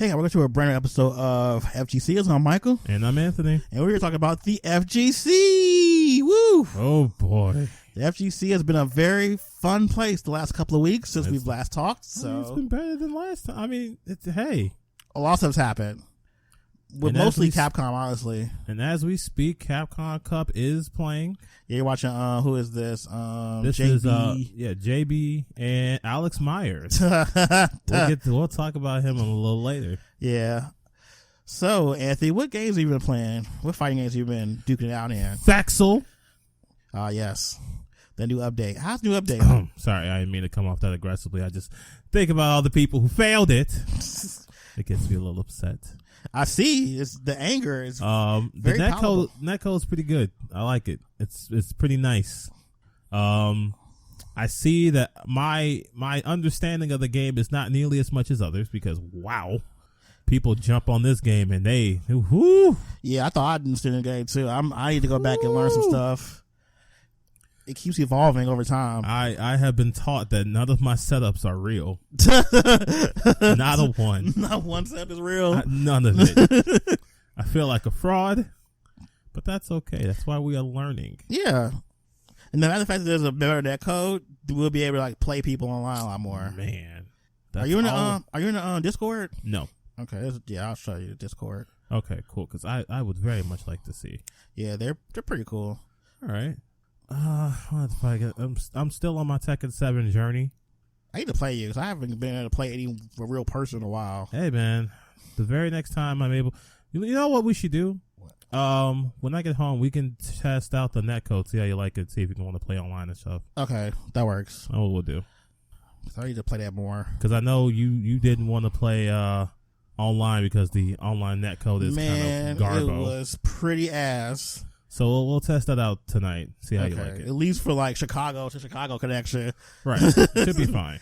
Hey, welcome to a brand new episode of FGCism. I'm Michael. And I'm Anthony. And we're here talking about the FGC. Woo! Oh, boy. The FGC has been a very fun place the last couple of weeks since we've last talked. So it's been better than last time. I mean, hey. A lot of stuff's happened. With mostly Capcom, honestly. And as we speak, Capcom Cup is playing. Yeah, you're watching, who is this? This JB. is, JB and Alex Myers. We'll talk about him a little later. Yeah. So, Anthony, what games have you been playing? What fighting games have you been duking it out in? Faxel. Yes. The new update. How's the new update? Sorry, I didn't mean to come off that aggressively. I just think about all the people who failed it. It gets me a little upset. I see. It's the anger is very the netcode's pretty good. I like it. It's pretty nice. I see that my understanding of the game is not nearly as much as others because wow, people jump on this game and they whoo. Yeah, I thought I'd understand the game too. I need to go back and learn some stuff. It keeps evolving over time. I have been taught that none of my setups are real. Not a one. Not one setup is real. None of it. I feel like a fraud, but that's okay. That's why we are learning. Yeah. And the matter of fact that there's a better netcode, we'll be able to like play people online a lot more. Man. Are you in the Discord? No. Okay. Yeah, I'll show you the Discord. Okay, cool. Because I would very much like to see. Yeah, they're pretty cool. All right. I'm still on my Tekken 7 journey. I need to play you because I haven't been able to play any real person in a while. Hey man, the very next time I'm able, you know what we should do? What? When I get home, we can test out the netcode, see how you like it, see if you want to play online and stuff. Okay, that works. That's what we'll do. So I need to play that more because I know you didn't want to play online because the online netcode is kind of garbo. It was pretty ass. So we'll test that out tonight. See how you like it. At least for like Chicago to Chicago connection. Right. Should be fine.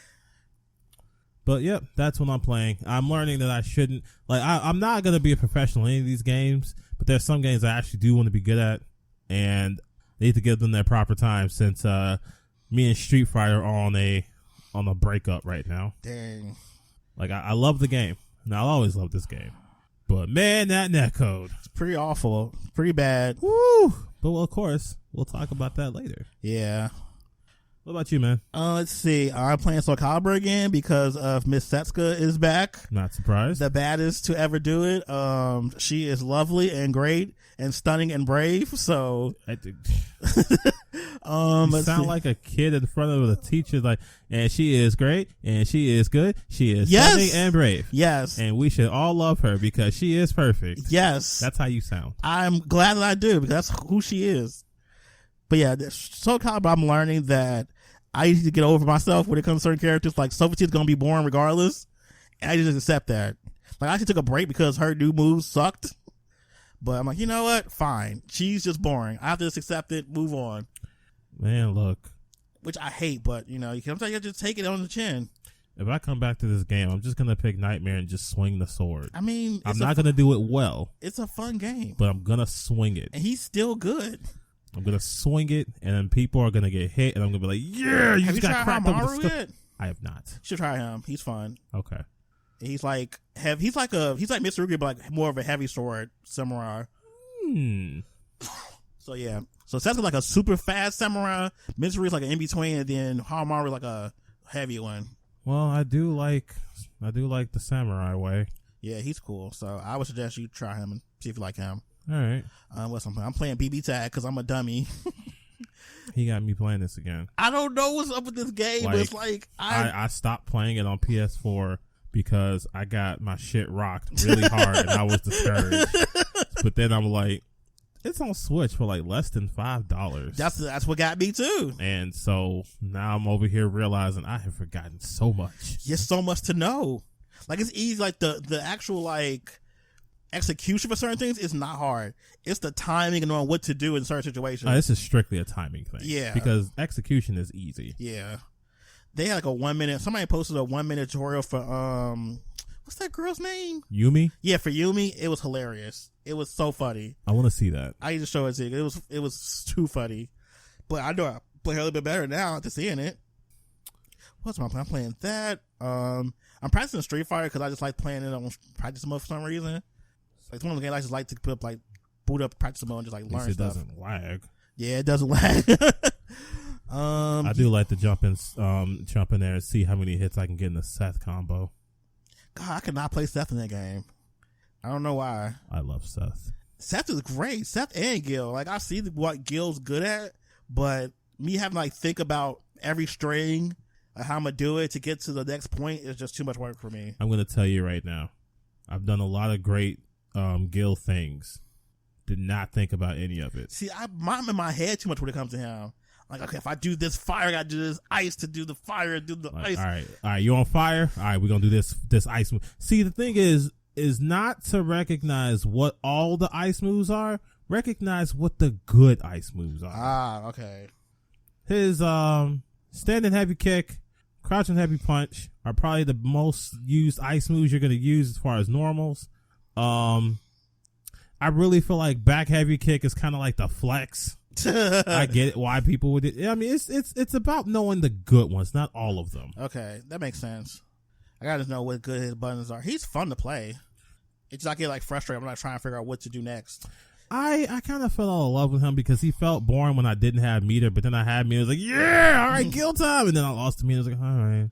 But yep, that's what I'm playing. I'm learning that I shouldn't I'm not gonna be a professional in any of these games, but there's some games I actually do want to be good at and I need to give them their proper time since me and Street Fighter are on a breakup right now. Dang. Like I love the game. And I'll always love this game. But man, that netcode. It's pretty awful. Pretty bad. Woo! But well, of course, we'll talk about that later. Yeah. What about you, man? Let's see. I'm playing Soul Calibur again because of Miss Setsuka is back. Not surprised. The baddest to ever do it. She is lovely and great and stunning and brave. So you sound like a kid in front of a teacher, like, and she is great and she is good. She is stunning and brave. Yes. And we should all love her because she is perfect. Yes. That's how you sound. I'm glad that I do because that's who she is. But yeah, Soul Calibur, I'm learning that I need to get over myself when it comes to certain characters. Like, Sophia's going to be boring regardless. And I just accept that. Like, I actually took a break because her new moves sucked. But I'm like, you know what? Fine. She's just boring. I have to just accept it, move on. Man, look. Which I hate, but, you know, you can just take it on the chin. If I come back to this game, I'm just going to pick Nightmare and just swing the sword. I mean, I'm not going to do it well. It's a fun game. But I'm going to swing it. And he's still good. I'm going to swing it, and then people are going to get hit, and I'm going to be like, yeah, you just got crap over the yet? I have not. You should try him. He's fun. Okay. He's like Mitsurugi, but like more of a heavy sword samurai. So yeah. So Setsuka's like a super fast samurai. Mitsurugi's like an in-between, and then Hamaru like a heavy one. Well, I do like the samurai way. Yeah, he's cool. So I would suggest you try him and see if you like him. All right. I'm playing BB Tag because I'm a dummy. He got me playing this again. I don't know what's up with this game, but it's like I stopped playing it on PS4 because I got my shit rocked really hard and I was discouraged. But then I'm like, it's on Switch for like less than $5. That's what got me too. And so now I'm over here realizing I have forgotten so much. There's so much to know. Like, it's easy. Like the actual like execution for certain things is not hard. It's the timing and knowing what to do in certain situations. This is strictly a timing thing. Yeah. Because execution is easy. Yeah. They had like a 1 minute. Somebody posted a 1 minute tutorial for what's that girl's name? Yumi? Yeah, for Yumi. It was hilarious. It was so funny. I want to see that. I need to show it to you. It was too funny. But I know I play a little bit better now after seeing it. What's my plan? I'm playing that. I'm practicing Street Fighter because I just like playing it on practice mode for some reason. Like it's one of the games I just like to put up, like boot up practice mode and just like learn it stuff. Doesn't lag. Yeah, it doesn't lag. I do like to jump in there and see how many hits I can get in the Seth combo. God, I could not play Seth in that game. I don't know why. I love Seth. Seth is great. Seth and Gil. Like, I see what Gil's good at, but me having to, like, think about every string of how I'm going to do it to get to the next point is just too much work for me. I'm going to tell you right now. I've done a lot of great Gil things. Did not think about any of it. See, I'm in my head too much when it comes to him. Like, okay, if I do this fire, I got to do this ice to do the fire and do the ice. All right, you on fire? All right, we're going to do this ice move. See, the thing is not to recognize what all the ice moves are. Recognize what the good ice moves are. Ah, okay. His standing heavy kick, crouching heavy punch are probably the most used ice moves you're going to use as far as normals. I really feel like back heavy kick is kind of like the flex. I get it, why people would. I mean, it's about knowing the good ones, not all of them. Okay, that makes sense. I gotta know what good his buttons are. He's fun to play. It's just I get like frustrated. I'm not trying to figure out what to do next. I kind of fell out of love with him because he felt boring when I didn't have meter, but then I had meter. I was like, yeah, all right, kill time, and then I lost the meter. I was like, all right.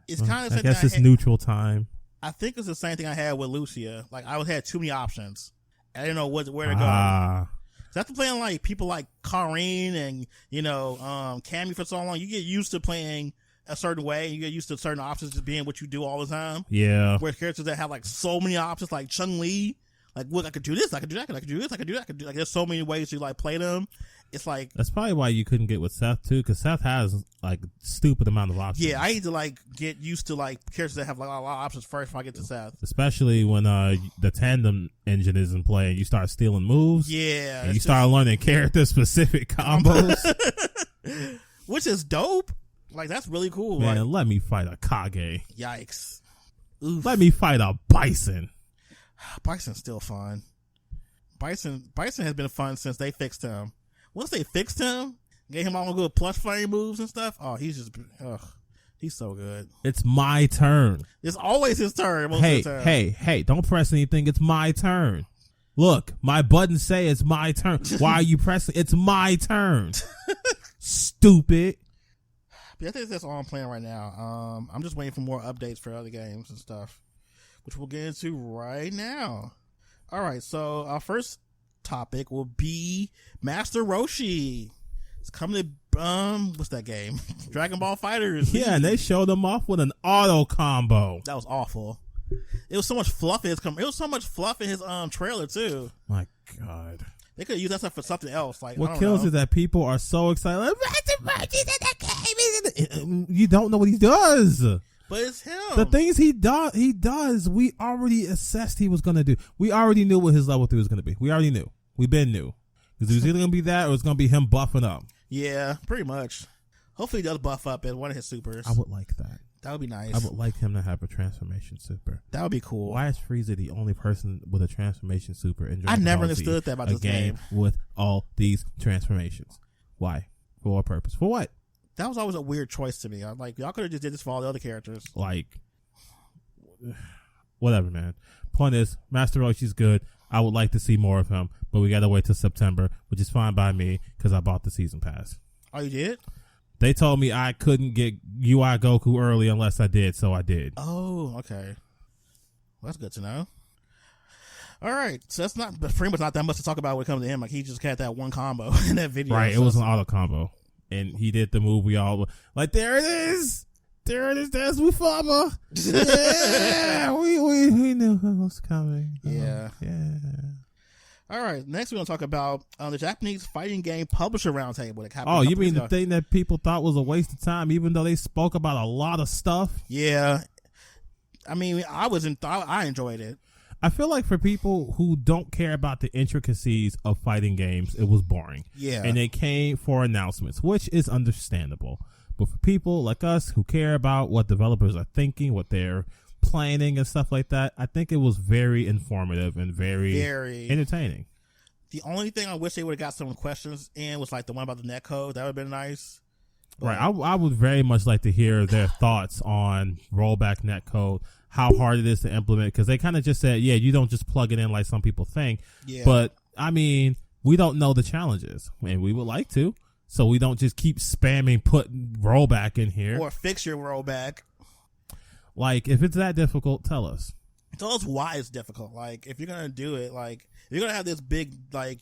It's kind of. I guess it's neutral time. I think it's the same thing I had with Lucia. Like I had too many options. I didn't know where to go. So after playing like people like Karine and Cammy for so long, you get used to playing a certain way. You get used to certain options just being what you do all the time. Yeah. Where characters that have like so many options, like Chun-Li, like look, I could do this, I could do that, I could do this, I could do that, I could do like there's so many ways to like play them. It's like that's probably why you couldn't get with Seth too, because Seth has like stupid amount of options. Yeah, I need to like get used to like characters that have like a lot of options first before I get to Seth. Especially when the tandem engine is in play and you start stealing moves. Yeah, and you start learning character specific combos, which is dope. Like that's really cool. Man, like, let me fight a Kage. Yikes! Oof. Let me fight a Bison. Bison's still fun. Bison has been fun since they fixed him. Once they fixed him, gave him all the good plus flame moves and stuff. Oh, he's so good. It's my turn. It's always his turn. Hey! Don't press anything. It's my turn. Look, my buttons say it's my turn. Why are you pressing? It's my turn. Stupid. But I think that's all I'm playing right now. I'm just waiting for more updates for other games and stuff, which we'll get into right now. All right, so our first topic will be Master Roshi. It's coming to what's that game? Dragon Ball FighterZ. Yeah, and they showed them off with an auto combo. That was awful. It was so much fluff in his trailer too. My God. They could use that stuff for something else. Like what kills is that people are so excited. Like, you don't know what he does. But it's him. The things he does, we already assessed he was going to do. We already knew what his level 3 was going to be. We already knew. We've been new. Because it was either going to be that or it's going to be him buffing up. Yeah, pretty much. Hopefully he does buff up in one of his supers. I would like that. That would be nice. I would like him to have a transformation super. That would be cool. Why is Frieza the only person with a transformation super in Dragon I never Ball understood Z, that about this game. With all these transformations. Why? For what purpose? For what? That was always a weird choice to me. I'm like, y'all could have just did this for all the other characters. Like, whatever, man. Point is, Master Roshi's good. I would like to see more of him, but we gotta wait till September, which is fine by me because I bought the season pass. Oh, you did? They told me I couldn't get UI Goku early unless I did, so I did. Oh, okay. Well, that's good to know. All right, so that's not pretty much not that much to talk about when it comes to him. Like he just had that one combo in that video. Right, it was an auto combo, and he did the move we all like. There it is. There it is. There's Mufaba. Yeah, we knew it was coming. Yeah. Yeah. All right. Next, we're going to talk about the Japanese fighting game publisher roundtable. Oh, you mean the thing that people thought was a waste of time, even though they spoke about a lot of stuff? Yeah. I mean, I enjoyed it. I feel like for people who don't care about the intricacies of fighting games, it was boring. Yeah. And they came for announcements, which is understandable. But for people like us who care about what developers are thinking, what they're planning and stuff like that, I think it was very informative and very entertaining. The only thing I wish they would have got some questions in was like the one about the netcode. That would have been nice. Right. I would very much like to hear their thoughts on rollback netcode, how hard it is to implement, because they kind of just said, yeah, you don't just plug it in like some people think. Yeah. But, I mean, we don't know the challenges, and we would like to, so we don't just keep spamming putting rollback in here. Or fix your rollback. Like, if it's that difficult, tell us. Tell us why it's difficult. Like, if you're going to do it, like, if you're going to have this big, like,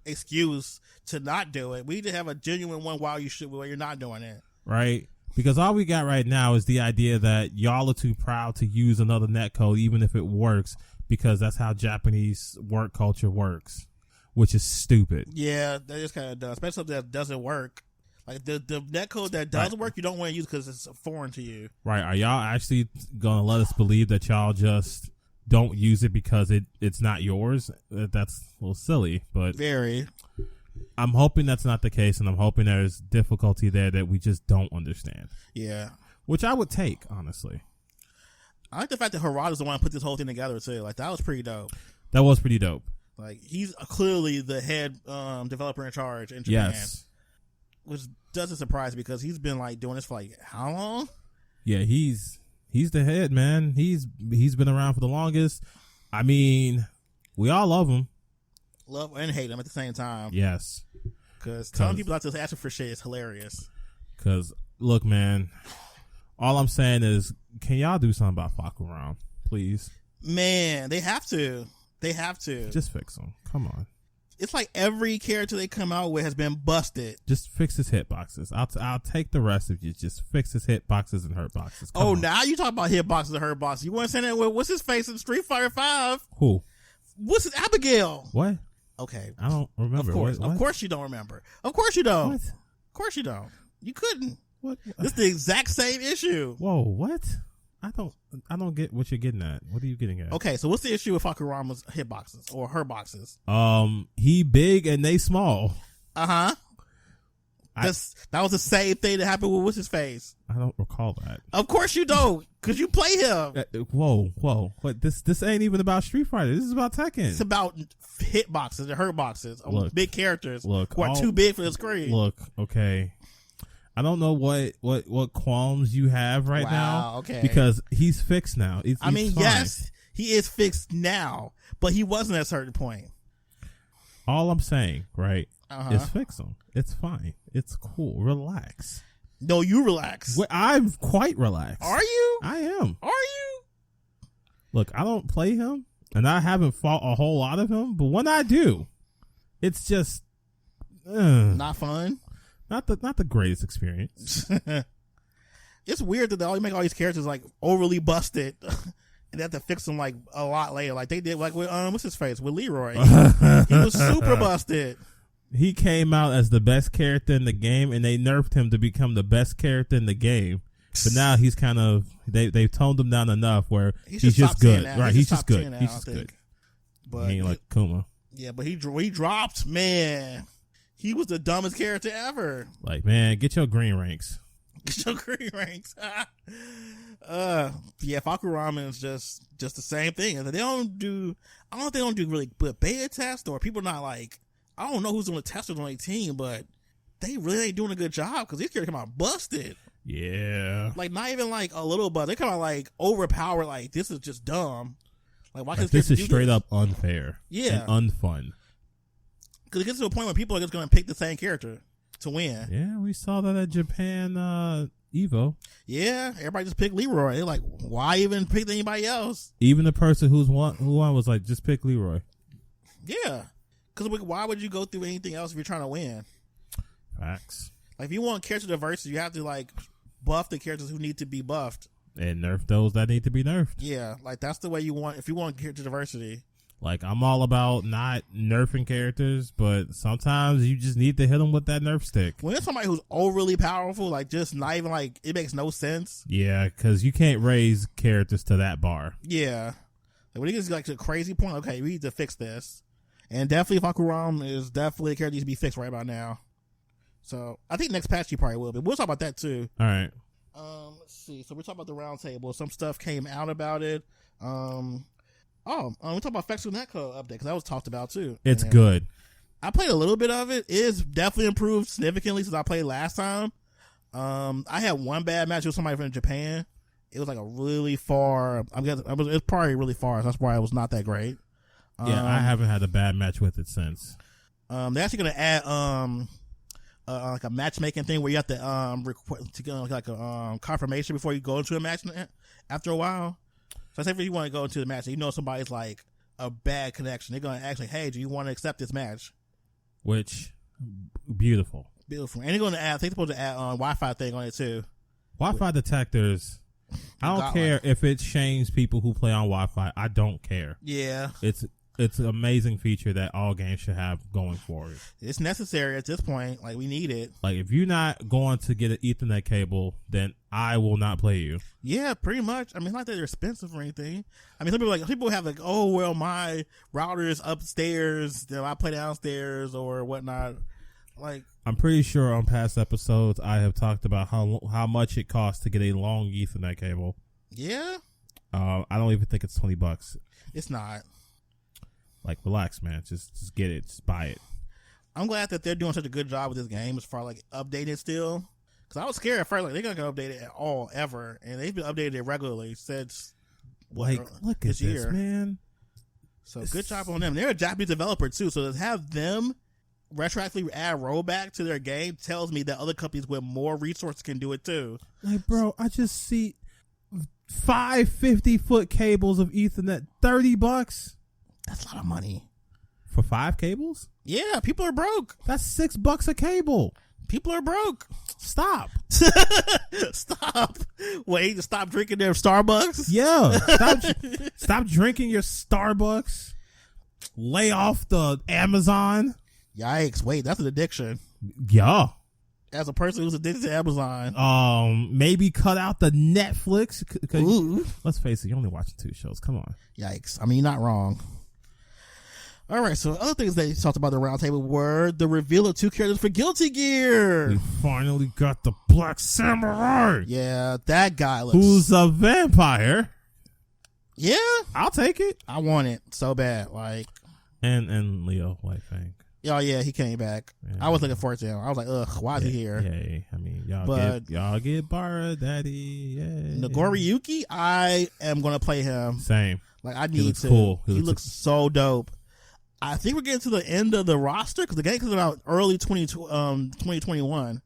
excuse to not do it, we need to have a genuine one while you're not doing it. Right? Because all we got right now is the idea that y'all are too proud to use another netcode, even if it works, because that's how Japanese work culture works, which is stupid. Yeah, that is kind of dumb, especially if that doesn't work. Like, the netcode that does work, you don't want to use because it's foreign to you. Right. Are y'all actually going to let us believe that y'all just don't use it because it's not yours? That's a little silly, but very. I'm hoping that's not the case, and I'm hoping there's difficulty there that we just don't understand. Yeah. Which I would take, honestly. I like the fact that Harada's the one who put this whole thing together, too. Like, that was pretty dope. That was pretty dope. Like, he's clearly the head developer in charge in Japan. Yes. Which doesn't surprise me because he's been, like, doing this for, like, how long? Yeah, he's the head, man. He's been around for the longest. I mean, we all love him. Love and hate him at the same time. Yes. Because telling people out there asking for shit is hilarious. Because, look, man, all I'm saying is, can y'all do something about Fakuram, please? Man, they have to. They have to. Just fix him. Come on. It's like every character they come out with has been busted. Just fix his hitboxes. I'll take the rest of you. Just fix his hitboxes and hurtboxes. Oh, now you talk about hitboxes and hurtboxes. You want to say that with what's his face in Street Fighter 5? Who? What's his Abigail? What? Okay. I don't remember. Of course. What? Of course you don't remember. Of course you don't. What? Of course you don't. You couldn't. What? This is the exact same issue. Whoa, what? I don't get what you're getting at. What are you getting at? Okay, so what's the issue with Fakurama's hitboxes or her boxes? He big and they small. Uh-huh. That was the same thing that happened with what's his face. I don't recall that. Of course you don't, because you play him. Whoa. What? This ain't even about Street Fighter. This is about Tekken. It's about hitboxes and hurtboxes. Look, big characters who are all, too big for the screen. Look, okay. I don't know what qualms you have right now. Okay. Because he's fixed now. He's fine. Yes, he is fixed now, but he wasn't at a certain point. All I'm saying, right, is fix him. It's fine. It's cool. Relax. No, you relax. I'm quite relaxed. Are you? I am. Are you? Look, I don't play him, and I haven't fought a whole lot of him, but when I do, it's just not fun. Not the greatest experience. It's weird that they always make all these characters like overly busted, and they have to fix them like a lot later. Like they did, like with what's his face with Leroy. He was super busted. He came out as the best character in the game, and they nerfed him to become the best character in the game. But now he's kind of they've toned him down enough where he's just good, right? He's just good. He's just good. But he ain't like Kuma. Yeah, but he dropped, man. He was the dumbest character ever. Like, man, get your green ranks. Get your green ranks. Yeah, Fakurama is just the same thing. I don't know if they don't do really good beta tests, or people not like, I don't know who's doing the testers on their team, but they really ain't doing a good job because these characters come out busted. Yeah. Like, not even like a little buzz. They come out like overpowered, like, this is just dumb. Like, why like, this is straight up unfair. Yeah. And unfun. Because it gets to a point where people are just going to pick the same character to win. Yeah, we saw that at Japan Evo. Yeah, everybody just picked Leroy. They're like, why even pick anybody else? Even the person who won was like, just pick Leroy. Yeah. Because why would you go through anything else if you're trying to win? Facts. Like, if you want character diversity, you have to, like, buff the characters who need to be buffed. And nerf those that need to be nerfed. Yeah, like, that's the way you want, if you want character diversity. Like, I'm all about not nerfing characters, but sometimes you just need to hit them with that nerf stick. When it's somebody who's overly powerful, like, just not even, like, it makes no sense. Yeah, because you can't raise characters to that bar. Yeah. Like, when it gets, like, to a crazy point, okay, we need to fix this. And definitely Fakuram is definitely a character that needs to be fixed right about now. So, I think next patch you probably will, but we'll talk about that, too. All right. Let's see. So, we're talking about the roundtable. Some stuff came out about it. We talked about FGCism netcode update because that was talked about too. It's good. I played a little bit of it. It is definitely improved significantly since I played last time. I had one bad match with somebody from Japan. It was like a really far. It was probably really far. So that's why it was not that great. Yeah, I haven't had a bad match with it since. They're actually gonna add like a matchmaking thing where you have to request to go like a confirmation before you go into a match after a while. So say if you want to go into the match, and you know somebody's like a bad connection, they're gonna actually, hey, do you want to accept this match? Which beautiful. And they're gonna add. They're supposed to add Wi-Fi thing on it too. Wi-Fi detectors. I don't care if it shames people who play on Wi-Fi. I don't care. Yeah, it's an amazing feature that all games should have going forward. It's necessary at this point. Like, we need it. Like, if you're not going to get an Ethernet cable, then I will not play you. Yeah, pretty much. I mean, it's not that they're expensive or anything. I mean, some people have like, oh well, my router is upstairs, then I play downstairs or whatnot. Like, I'm pretty sure on past episodes I have talked about how much it costs to get a long Ethernet cable. Yeah. I don't even think it's $20. It's not. Like, relax, man. Just get it. Just buy it. I'm glad that they're doing such a good job with this game as far like updating still. Because I was scared at first, like, they're not going to update it at all, ever. And they've been updating it regularly since look at this year, man. So good job on them. They're a Japanese developer too, so to have them retroactively add rollback to their game tells me that other companies with more resources can do it too. Like, bro, I just see 5 50-foot cables of Ethernet, $30. That's a lot of money for 5 cables. Yeah, people are broke. That's $6 a cable. People are broke. Stop. Stop. Wait, stop drinking their Starbucks. Yeah, stop drinking your Starbucks. Lay off the Amazon. Yikes! Wait, that's an addiction. Yeah. As a person who's addicted to Amazon, maybe cut out the Netflix. Let's face it, you're only watching 2 shows. Come on. Yikes! I mean, you're not wrong. All right, so other things they talked about the roundtable were the reveal of 2 characters for Guilty Gear. We finally got the Black Samurai. Yeah, that guy looks. Who's a vampire? Yeah, I'll take it. I want it so bad, like. And Leo White Fang. Oh yeah, he came back. Yeah. I was looking forward to him. I was like, ugh, why is he here? Yeah, I mean, y'all get Bara Daddy. Yeah. Nagoriyuki, I am gonna play him. Same. Like, I need to. Cool. He looks so dope. I think we're getting to the end of the roster because the game comes out early 2021.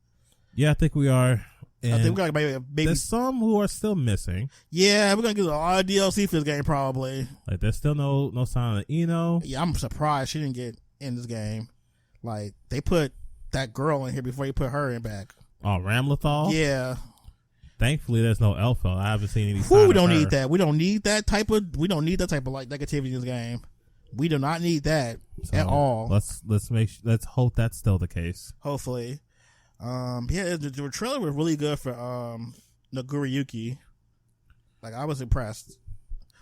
Yeah, I think we are. And I think we're gonna maybe there's some who are still missing. Yeah, we're gonna get a lot of DLC for this game probably. Like, there's still no sign of Eno. Yeah, I'm surprised she didn't get in this game. Like, they put that girl in here before you put her in back. Oh, Ramlethal? Yeah. Thankfully, there's no Elfo. I haven't seen any. We don't need that. We don't need that type of like negativity in this game. We do not need that at all. Let's hope that's still the case. Hopefully. Yeah, the trailer was really good for Nagoriyuki. Like, I was impressed.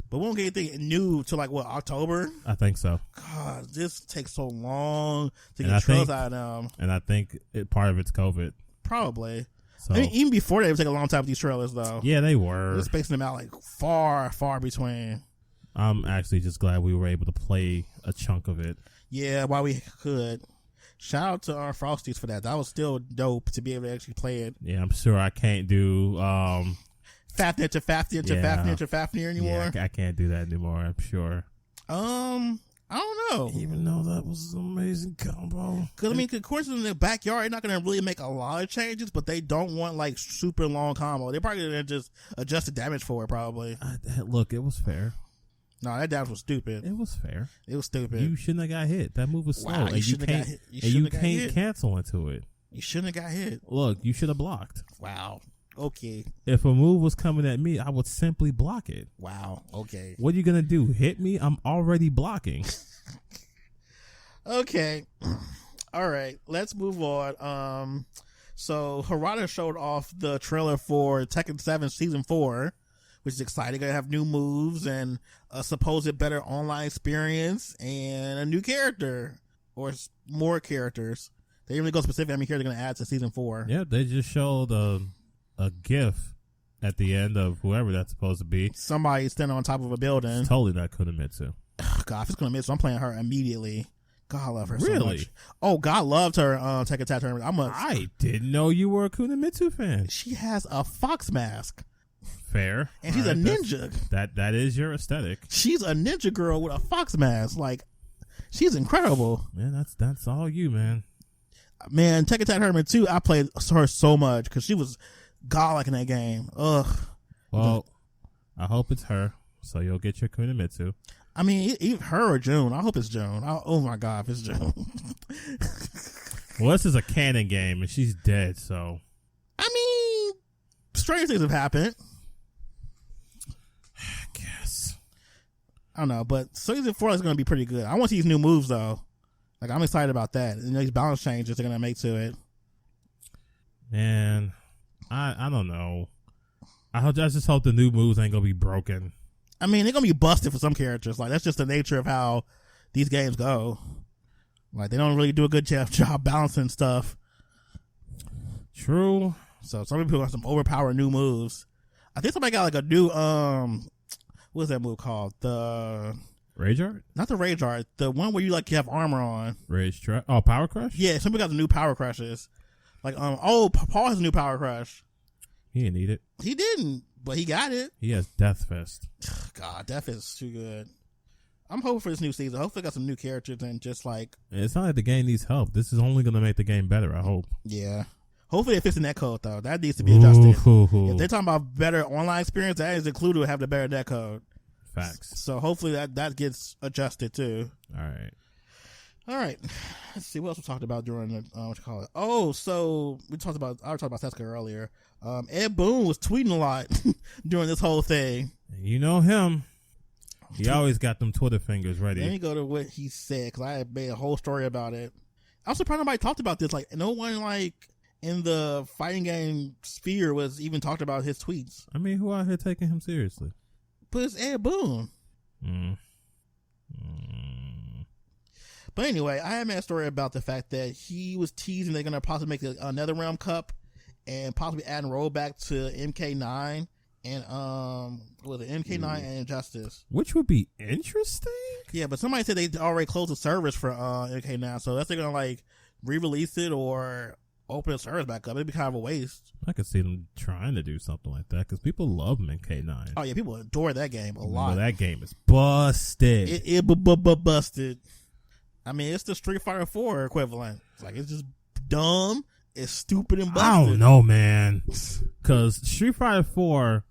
But we won't get anything new till like what, October? I think so. God, this takes so long to get trailers out of them. And I think part of it's COVID. Probably. So, I mean, even before that, it would take a long time with these trailers, though. Yeah, they were. They're spacing them out like far, far between. I'm actually just glad we were able to play a chunk of it. Yeah, while we could. Shout out to our Frosties for that. That was still dope to be able to actually play it. Yeah, I'm sure I can't do Fafnir to Fafnir to Fafnir to Fafnir anymore. Yeah, I can't do that anymore, I'm sure. I don't know. Even though that was an amazing combo. Because, I mean, of course, in the backyard, they're not going to really make a lot of changes, but they don't want, like, super long combo. They're probably going to just adjust the damage for it, probably. Look, it was fair. No, that damage was stupid. It was fair. It was stupid. You shouldn't have got hit. That move was slow. Wow, you can't cancel into it. You shouldn't have got hit. Look, you should have blocked. Wow. Okay. If a move was coming at me, I would simply block it. Wow. Okay. What are you going to do? Hit me? I'm already blocking. Okay. All right. Let's move on. So Harada showed off the trailer for Tekken 7 Season 4, which is exciting. Gonna have new moves and a supposed better online experience and a new character or more characters. They didn't really go specific how many characters they're gonna add to Season 4. Yeah, they just showed a GIF at the end of whoever that's supposed to be. Somebody standing on top of a building. It's totally not Kunomitsu. God, if it's Kunomitsu, I'm playing her immediately. God, I love her Really? so much. Oh, God loved her Tekken Tag Tournament. I didn't know you were a Kunimitsu fan. She has a fox mask. Fair. And she's a ninja. That is your aesthetic. She's a ninja girl with a fox mask. Like, she's incredible. Man, that's all you, man. Man, Tekken Tag Tournament 2, I played her so much because she was godlike in that game. Ugh. Well, I hope it's her, so you'll get your Kunimitsu. I mean, either her or June. I hope it's June. Oh my God, if it's June. Well, this is a canon game, and she's dead, so. I mean, strange things have happened. I guess. I don't know, but Season 4 is going to be pretty good. I want to see these new moves, though. Like, I'm excited about that. And these balance changes they're going to make to it. Man, I don't know. I just hope the new moves ain't going to be broken. I mean, they're going to be busted for some characters. Like, that's just the nature of how these games go. Like, they don't really do a good job balancing stuff. True. So, some people have some overpowered new moves. I think somebody got, like, a new, what's that move called? The Rage Art? Not the Rage Art. The one where you, like, you have armor on. Rage Trap? Oh, Power Crush? Yeah, somebody got the new Power Crushes. Like, Paul has a new Power Crush. He didn't need it. He didn't, but he got it. He has Death Fist. God, Death Fist is too good. I'm hoping for this new season. Hopefully, got some new characters and just like. It's not like the game needs help. This is only going to make the game better, I hope. Yeah. Hopefully, it fits in netcode, though. That needs to be adjusted. If they're talking about better online experience, that is included with having the better netcode. Facts. So, hopefully, that gets adjusted, too. All right. Let's see what else we talked about during the what you call it. Oh, so I talked about Sasuke earlier. Ed Boon was tweeting a lot during this whole thing. You know him. He always got them Twitter fingers ready. Let me go to what he said because I had made a whole story about it. I'm surprised nobody talked about this. Like, no one like in the fighting game sphere was even talked about his tweets. I mean, who out here taking him seriously? But it's Ed Boon. But anyway, I had made a story about the fact that he was teasing they're going to possibly make a NetherRealm Cup and possibly add rollback to MK9 and MK9 and Injustice, which would be interesting. Yeah, but somebody said they already closed the service for MK9, so that's they're going to like re-release it or open the service back up. It'd be kind of a waste. I could see them trying to do something like that because people love MK9. Oh yeah, people adore that game a lot. Well, that game is busted. It busted. I mean, it's the Street Fighter 4 equivalent. It's like, it's just dumb, it's stupid and busted. I don't know, man. Because Street Fighter 4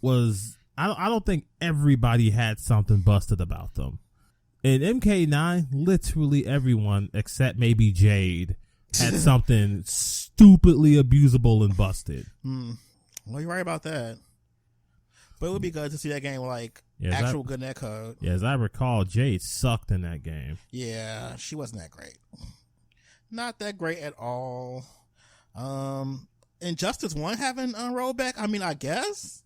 was, I don't think everybody had something busted about them. In MK9, literally everyone except maybe Jade had something stupidly abusable and busted. Well, you're right about that. But it would be good to see that game with like actual good netcode. Yeah, as I recall, Jade sucked in that game. Yeah, she wasn't that great. Not that great at all. Injustice 1 having rollback, I mean, I guess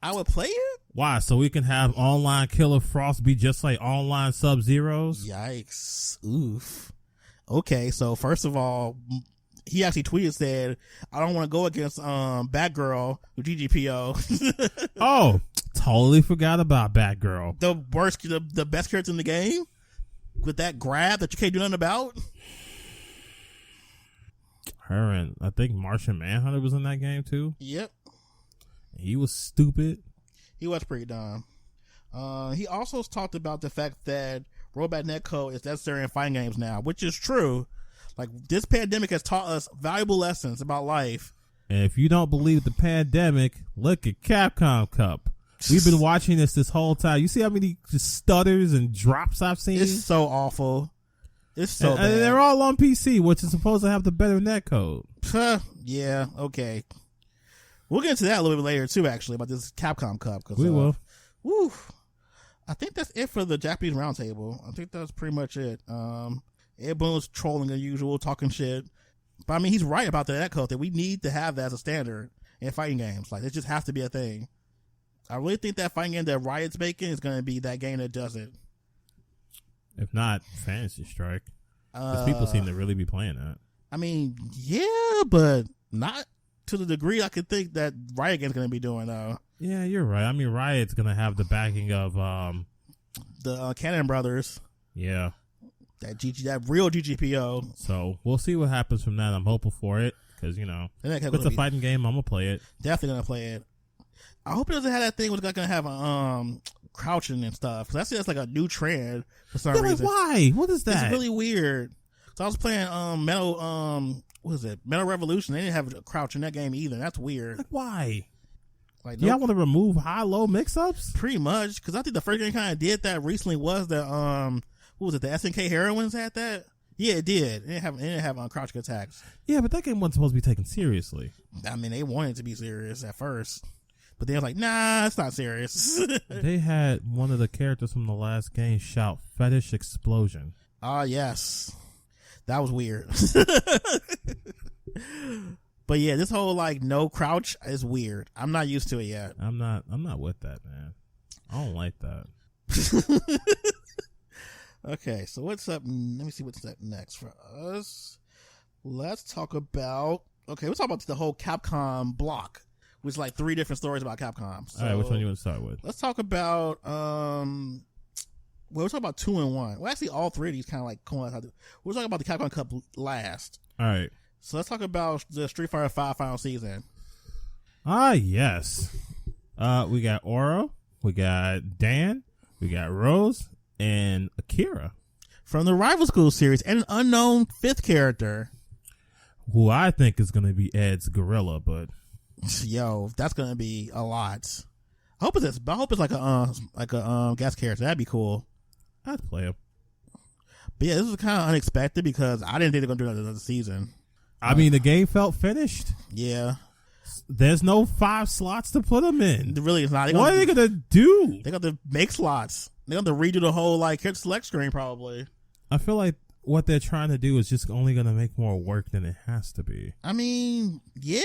I would play it. Why? So we can have online Killer Frost be just like online Sub-Zeros? Yikes. Oof. Okay, so first of all, he actually tweeted, said, I don't want to go against Batgirl with GGPO. Oh, totally forgot about Batgirl. The best character in the game with that grab that you can't do nothing about. Her and I think Martian Manhunter was in that game too. Yep. He was stupid. He was pretty dumb. He also talked about the fact that rollback netcode is necessary in fighting games now, which is true. Like, this pandemic has taught us valuable lessons about life. And if you don't believe the pandemic, look at Capcom Cup. We've been watching this whole time. You see how many just stutters and drops I've seen? It's so awful. It's so bad. And they're all on PC, which is supposed to have the better netcode. Yeah, okay. We'll get into that a little bit later, too, actually, about this Capcom Cup. We will. Woo. I think that's it for the Japanese Roundtable. I think that's pretty much it. Ed Boon's trolling as usual, talking shit. But I mean, he's right about the netcode, that we need to have that as a standard in fighting games. Like, it just has to be a thing. I really think that fighting game that Riot's making is going to be that game that does it. If not, Fantasy Strike. Because people seem to really be playing that. I mean, yeah, but not to the degree I could think that Riot Game's going to be doing, though. Yeah, you're right. I mean, Riot's going to have the backing of the Cannon Brothers. Yeah. That real GGPO. So we'll see what happens from that. I'm hoping for it because if it's a fighting game, I'm gonna play it. Definitely gonna play it. I hope it doesn't have that thing where it's gonna have crouching and stuff. Cause I see that's like a new trend for some reason. Why? What is that? It's really weird. So I was playing Metal Revolution. They didn't have a crouch in that game either. That's weird. Like, why? Like, y'all want to remove high-low mix-ups? Pretty much, because I think the first game kind of did that recently. Was the what was it? The SNK Heroines had that. Yeah, it did. It didn't have crouching attacks. Yeah, but that game wasn't supposed to be taken seriously. I mean, they wanted it to be serious at first, but they were like, "Nah, it's not serious." They had one of the characters from the last game shout "Fetish Explosion." Yes, that was weird. But yeah, this whole like no crouch is weird. I'm not used to it yet. I'm not with that, man. I don't like that. Okay, so what's up? Let me see what's up next for us. Let's talk about the whole Capcom block, which is like 3 different stories about Capcom. So, all right, which one you want to start with? Let's talk about we'll talk about 2 and 1. Well, actually, all 3 of these kind of like coincide. We'll talk about the Capcom Cup last. All right. So let's talk about the Street Fighter V final season. Yes. We got Oro, we got Dan, we got Rose, and Akira from the Rival School series, and an unknown 5th character, who I think is going to be Ed's gorilla. But yo, that's going to be a lot. I hope it's like a guest character. That'd be cool. I'd play him. But yeah, this was kind of unexpected because I didn't think they were going to do another season. I mean, the game felt finished. Yeah. There's no 5 slots to put them in. It really is not. What are they going to do? They got to make slots. They got to redo the whole like character select screen probably. I feel like what they're trying to do is just only going to make more work than it has to be. I mean, yeah.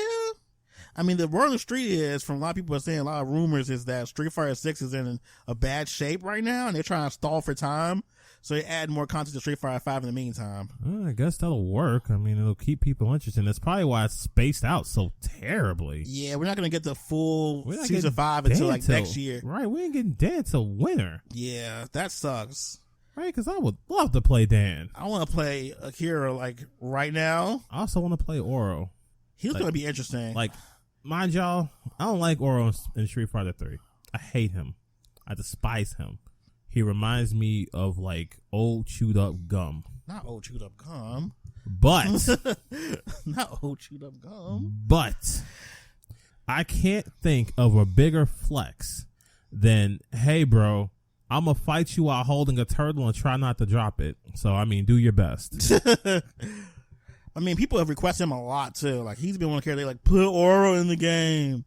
I mean, the word on the street is, from a lot of people are saying, a lot of rumors is that Street Fighter 6 is in a bad shape right now, and they're trying to stall for time. So they add more content to Street Fighter 5 in the meantime. I guess that'll work. I mean, it'll keep people interested. That's probably why it's spaced out so terribly. Yeah, we're not going to get the full Season 5 until like next year. Right, we ain't getting Dan till winter. Yeah, that sucks. Right, because I would love to play Dan. I want to play Akira like right now. I also want to play Oro. He's going to be interesting. Like, mind y'all, I don't like Oro in Street Fighter 3. I hate him. I despise him. He reminds me of like old chewed up gum. Not old chewed up gum. But not old chewed up gum. But I can't think of a bigger flex than, hey bro, I'm gonna fight you while holding a turtle and try not to drop it. So I mean, do your best. I mean, people have requested him a lot too. Like, he's been one character they like, put Oro in the game.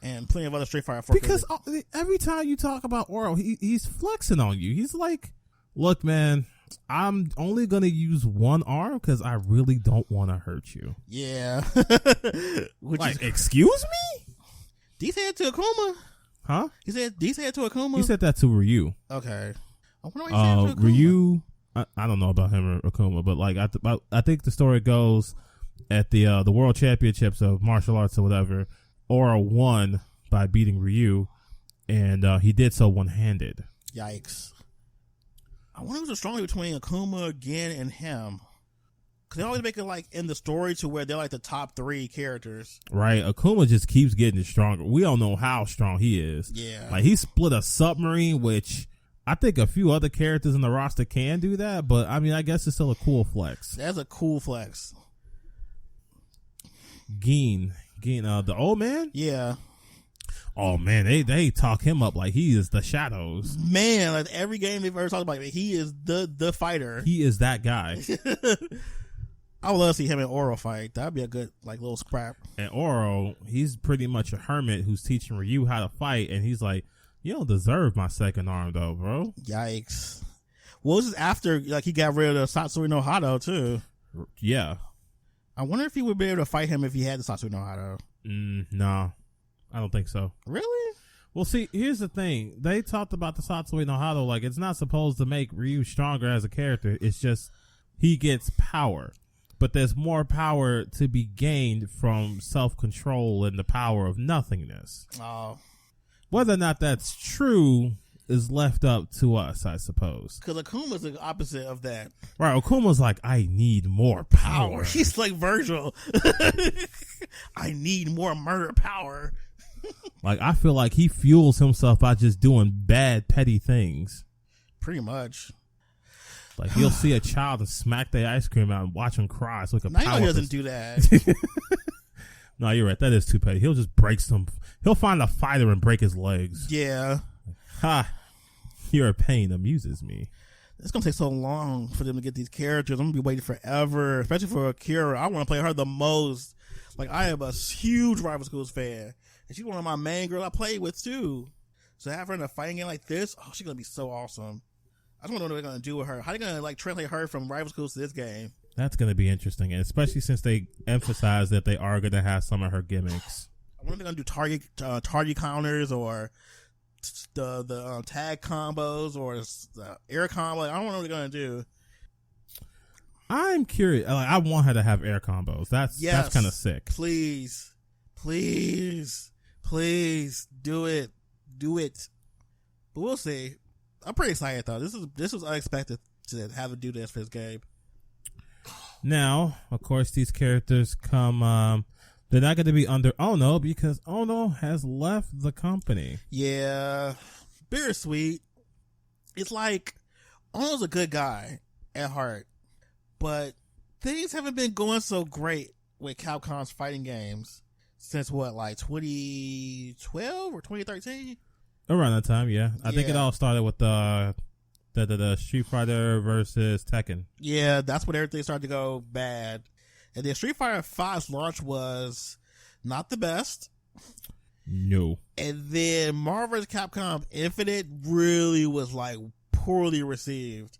And plenty of other Street Fighter 4 because every time you talk about Oro, he's flexing on you. He's like, look, man, I'm only going to use one arm because I really don't want to hurt you. Yeah. Excuse me? D said to Akuma? Huh? D said to Akuma? He said that to Ryu. Okay. I wonder why he said to Akuma. Ryu, I don't know about him or Akuma, but like I think the story goes at the World Championships of martial arts or whatever, Oro won by beating Ryu, and he did so one-handed. Yikes. I wonder who's the strongest between Akuma, Gen, and him. Because they always make it like in the story to where they're like the top 3 characters. Right. Akuma just keeps getting stronger. We don't know how strong he is. Yeah. Like, he split a submarine, which I think a few other characters in the roster can do that, but I mean, I guess it's still a cool flex. That's a cool flex. Geen, the old man? Yeah. Oh man, they talk him up like he is the Shadows. Man, like every game they've ever talked about, he is the fighter. He is that guy. I would love to see him in Oro fight. That'd be a good like little scrap. And Oro, he's pretty much a hermit who's teaching Ryu how to fight, and he's like, you don't deserve my second arm though, bro. Yikes. Well, this is after like he got rid of the Satsui no Hado too. Yeah. I wonder if he would be able to fight him if he had the Satsui no Hado. No, I don't think so. Really? Well, see, here's the thing. They talked about the Satsui no Hado like it's not supposed to make Ryu stronger as a character. It's just he gets power. But there's more power to be gained from self-control and the power of nothingness. Oh. Whether or not that's true, is left up to us, I suppose. Because Akuma's the opposite of that. Right, Akuma's like, I need more power. He's like Virgil. I need more murder power. Like, I feel like he fuels himself by just doing bad, petty things. Pretty much. Like, you'll see a child and smack their ice cream out and watch him cry. So he can he doesn't do that. No, you're right. That is too petty. He'll just break some. He'll find a fighter and break his legs. Yeah. Ha. Your pain amuses me. It's going to take so long for them to get these characters. I'm going to be waiting forever, especially for Akira. I want to play her the most. Like, I am a huge Rival Schools fan. And she's one of my main girls I play with, too. So to have her in a fighting game like this, oh, she's going to be so awesome. I just want to know what they're going to do with her. How are they going to, like, translate her from Rival Schools to this game? That's going to be interesting, and especially since they emphasize that they are going to have some of her gimmicks. I wonder if they're going to do target counters or the tag combos or the air combo. I don't know what they're going to do. I'm curious. Like, I want her to have air combos. That's kind of sick. Please do it. But we'll see. I'm pretty excited though. This was unexpected to have to do this for this game. Now, of course, these characters come. They're not going to be under Ono because Ono has left the company. Yeah, bittersweet. It's like Ono's a good guy at heart, but things haven't been going so great with Capcom's fighting games since like 2012 or 2013. Around that time, yeah. I think it all started with the Street Fighter versus Tekken. Yeah, that's when everything started to go bad. And then Street Fighter 5's launch was not the best. No. And then Marvel vs. Capcom Infinite really was like poorly received.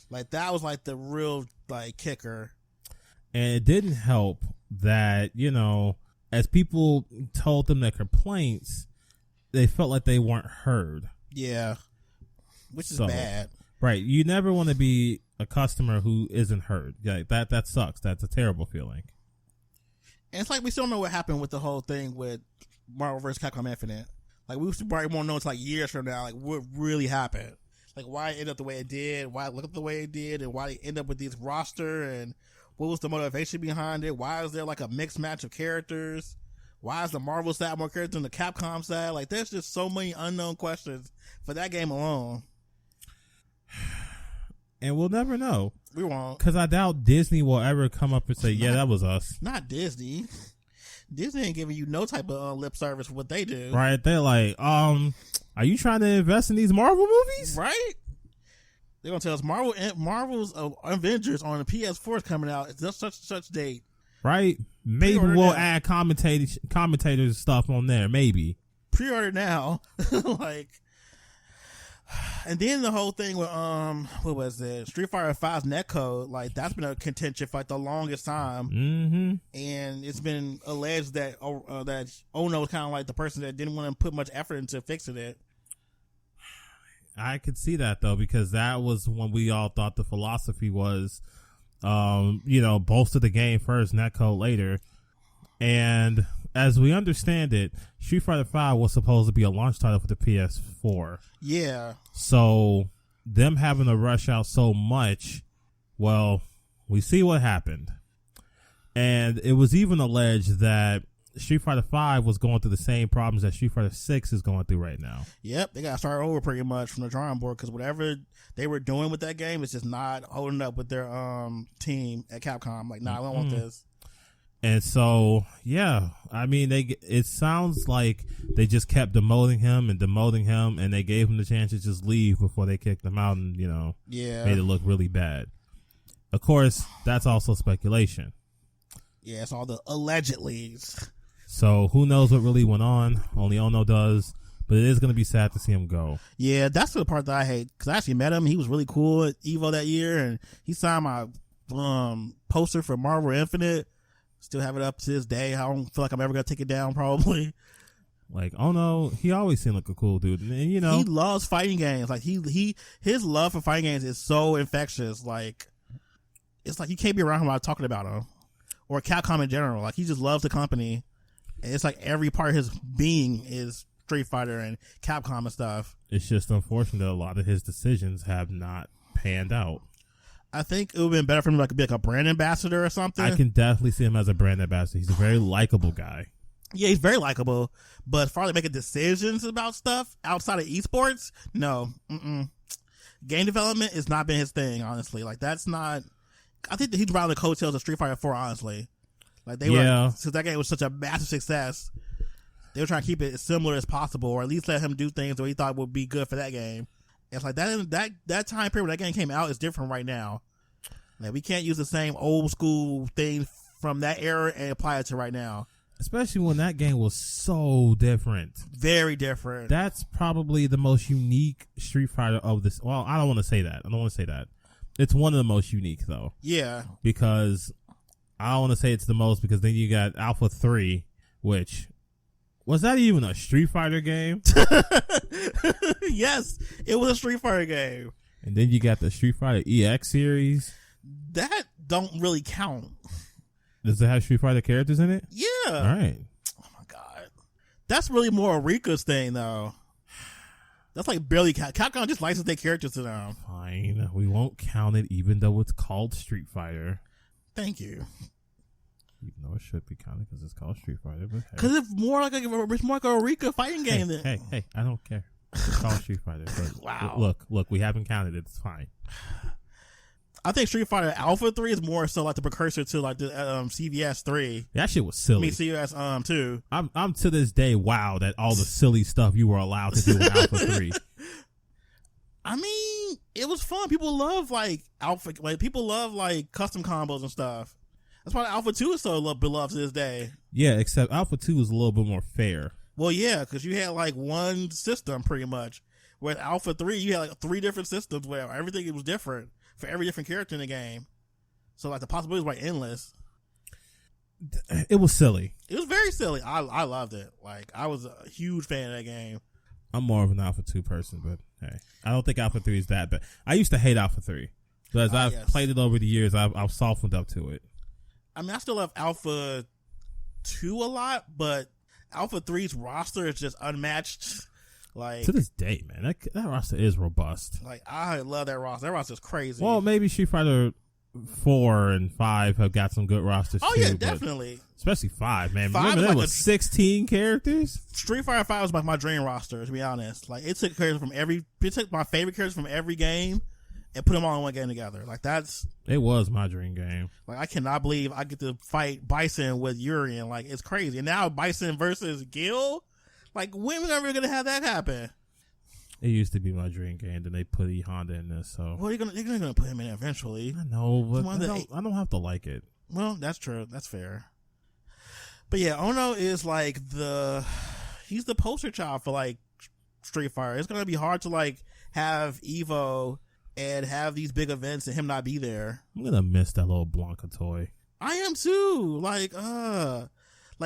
Like that was like the real like kicker. And it didn't help that, as people told them their complaints, they felt like they weren't heard. Yeah. Which is bad. Right. You never want to be a customer who isn't heard. Like that sucks. That's a terrible feeling. And it's like we still don't know what happened with the whole thing with Marvel vs. Capcom Infinite. Like we probably won't know until like years from now, like what really happened. Like why it ended up the way it did, why it looked the way it did, and why they end up with this roster, and what was the motivation behind it? Why is there like a mixed match of characters? Why is the Marvel side more characters than the Capcom side? Like there's just so many unknown questions for that game alone. And we'll never know. We won't. Because I doubt Disney will ever come up and say, yeah, that was us. Not Disney. Disney ain't giving you no type of lip service for what they do. Right. They're like, are you trying to invest in these Marvel movies? Right. They're going to tell us Marvel's Avengers on the PS4 is coming out. It's just such date. Right. Maybe we'll add commentators stuff on there. Maybe. Pre-order now. Like... And then the whole thing with what was it? Street Fighter 5's netcode, like that's been a contention for like the longest time. Mm-hmm. And it's been alleged that that Ono was kind of like the person that didn't want to put much effort into fixing it. I could see that though, because that was when we all thought the philosophy was, bolster the game first, netcode later. And as we understand it, Street Fighter 5 was supposed to be a launch title for the PS4. Yeah. So them having to rush out so much, well, we see what happened. And it was even alleged that Street Fighter 5 was going through the same problems that Street Fighter 6 is going through right now. Yep, they got to start over pretty much from the drawing board because whatever they were doing with that game is just not holding up with their team at Capcom. Like, nah, I don't want this. And so, yeah, I mean, it sounds like they just kept demoting him, and they gave him the chance to just leave before they kicked him out and, made it look really bad. Of course, that's also speculation. Yeah, it's all the allegedlys. So who knows what really went on? Only Ono does. But it is going to be sad to see him go. Yeah, that's the part that I hate. Because I actually met him. He was really cool at EVO that year. And he signed my poster for Marvel Infinite. Still have it up to this day. I don't feel like I'm ever going to take it down, probably. Like, Ono, he always seemed like a cool dude. And, he loves fighting games. Like, his love for fighting games is so infectious. Like, it's like you can't be around him without talking about him. Or Capcom in general. Like, he just loves the company. And it's like every part of his being is Street Fighter and Capcom and stuff. It's just unfortunate that a lot of his decisions have not panned out. I think it would have been better for him to be like a brand ambassador or something. I can definitely see him as a brand ambassador. He's a very likable guy. Yeah, he's very likable, but as far as making decisions about stuff outside of esports, no. Game development has not been his thing, honestly. Like, that's not... I think that he's riding the coattails of Street Fighter 4, honestly. Like, they were... Since that game was such a massive success, they were trying to keep it as similar as possible, or at least let him do things that he thought would be good for that game. It's like that time period when that game came out is different right now. Like, we can't use the same old school thing from that era and apply it to right now. Especially when that game was so different. Very different. That's probably the most unique Street Fighter of this. Well, I don't want to say that. It's one of the most unique, though. Yeah. Because I don't want to say it's the most, because then you got Alpha 3, which... Was that even a Street Fighter game? Yes, it was a Street Fighter game. And then you got the Street Fighter EX series. That don't really count. Does it have Street Fighter characters in it? Yeah. All right. Oh my god, that's really more Rika's thing, though. That's like barely Capcom just licensed their characters to them. Fine, we won't count it, even though it's called Street Fighter. Thank you. Even though it should be counted because it's called Street Fighter, but because it's more like a Rika fighting game. Hey, I don't care. It's called Street Fighter. But wow. Look, we haven't counted it. It's fine. I think Street Fighter Alpha 3 is more so like the precursor to like the CVS 3. That shit was silly. CVS 2. I'm to this day wowed at all the silly stuff you were allowed to do in Alpha 3. I mean, it was fun. People love like people love like custom combos and stuff. That's why Alpha 2 is so beloved to this day. Yeah, except Alpha 2 was a little bit more fair. Well, yeah, because you had like one system pretty much. With Alpha 3, you had like 3 different systems where everything was different for every different character in the game. So like the possibilities were endless. It was silly. It was very silly. I loved it. Like, I was a huge fan of that game. I'm more of an Alpha 2 person, but hey, I don't think Alpha 3 is that bad. I used to hate Alpha 3. But as I've played it over the years, I've softened up to it. I mean, I still love Alpha 2 a lot, but Alpha 3's roster is just unmatched. Like, to this day, man, that roster is robust. Like, I love that roster. That roster is crazy. Well, maybe Street Fighter 4 and 5 have got some good rosters too. Oh yeah, definitely. Especially 5, man. 5 remember that was 16 characters? Street Fighter 5 was like my dream roster, to be honest. Like, it took my favorite characters from every game and put them all in one game together. Like, it was my dream game. Like, I cannot believe I get to fight Bison with Urien. Like, it's crazy. And now Bison versus Gil? Like, when are we ever gonna have that happen? It used to be my dream game, then they put E Honda in this, so. Well, you're gonna put him in eventually. I know, but I don't have to like it. Well, that's true. That's fair. But yeah, Ono is like he's the poster child for like Street Fighter. It's gonna be hard to like have Evo and have these big events and him not be there. I'm gonna miss that little Blanca toy. I am too. Like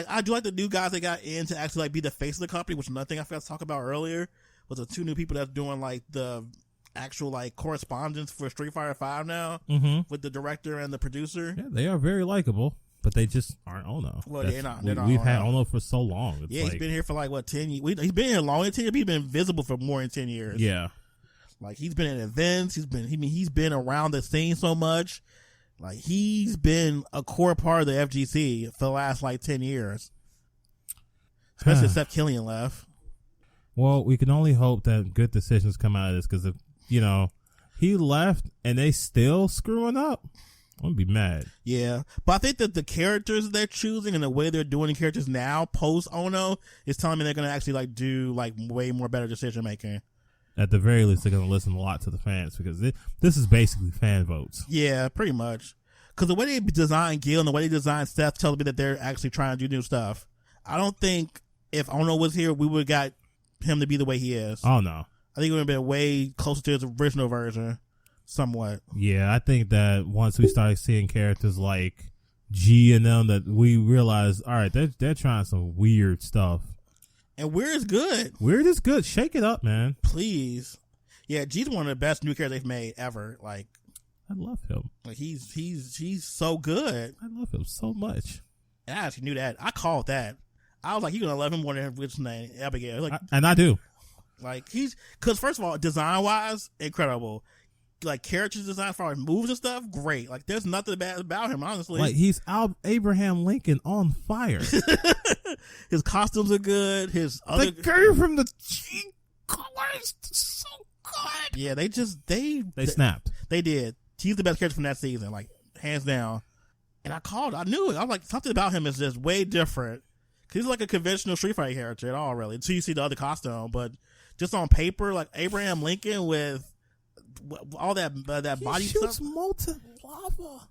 I do like the new guys they got in to actually like be the face of the company, which another thing I forgot to talk about earlier was the 2 new people that's doing like the actual like correspondence for Street Fighter 5 now with the director and the producer. Yeah, they are very likable, but they just aren't Ono. Well, they're not. We've had Ono for so long. It's he's been here for like what 10 years. He's been here longer than 10 years. He's been visible for more than 10 years. Yeah, like he's been in events. He's been around the scene so much. Like, he's been a core part of the FGC for the last, like, 10 years. Especially except Killian left. Well, we can only hope that good decisions come out of this, because if, he left and they still screwing up, I'm going to be mad. Yeah. But I think that the characters they're choosing and the way they're doing the characters now, post-Ono, is telling me they're going to actually, like, do, like, way more better decision-making. At the very least, they're going to listen a lot to the fans, because this is basically fan votes. Yeah, pretty much. Because the way they design Gil and the way they design Seth tells me that they're actually trying to do new stuff. I don't think if Ono was here, we would have got him to be the way he is. Oh, no. I think it would have been way closer to his original version, somewhat. Yeah, I think that once we started seeing characters like G and them, that we realized, all right, they're trying some weird stuff. And Weird is good. Weird is good. Shake it up, man. Please. Yeah, G's one of the best new characters they've made ever. Like, I love him. Like, he's so good. I love him so much. And I actually knew that. I called that. I was like, you're gonna love him more than what's his name, Abigail. Like, and I do. Like because first of all, design wise, incredible. Like character design as far as moves and stuff, great. Like there's nothing bad about him, honestly. Like he's Abraham Lincoln on fire. His costumes are good. They gave him the cheek colors, so good. Yeah, they snapped. They did. He's the best character from that season, like hands down. And I knew it. I was like, something about him is just way different. Cause he's like a conventional Street Fighter character at all, really. Until you see the other costume, but just on paper, like Abraham Lincoln with all that body shoots stuff. molten lava.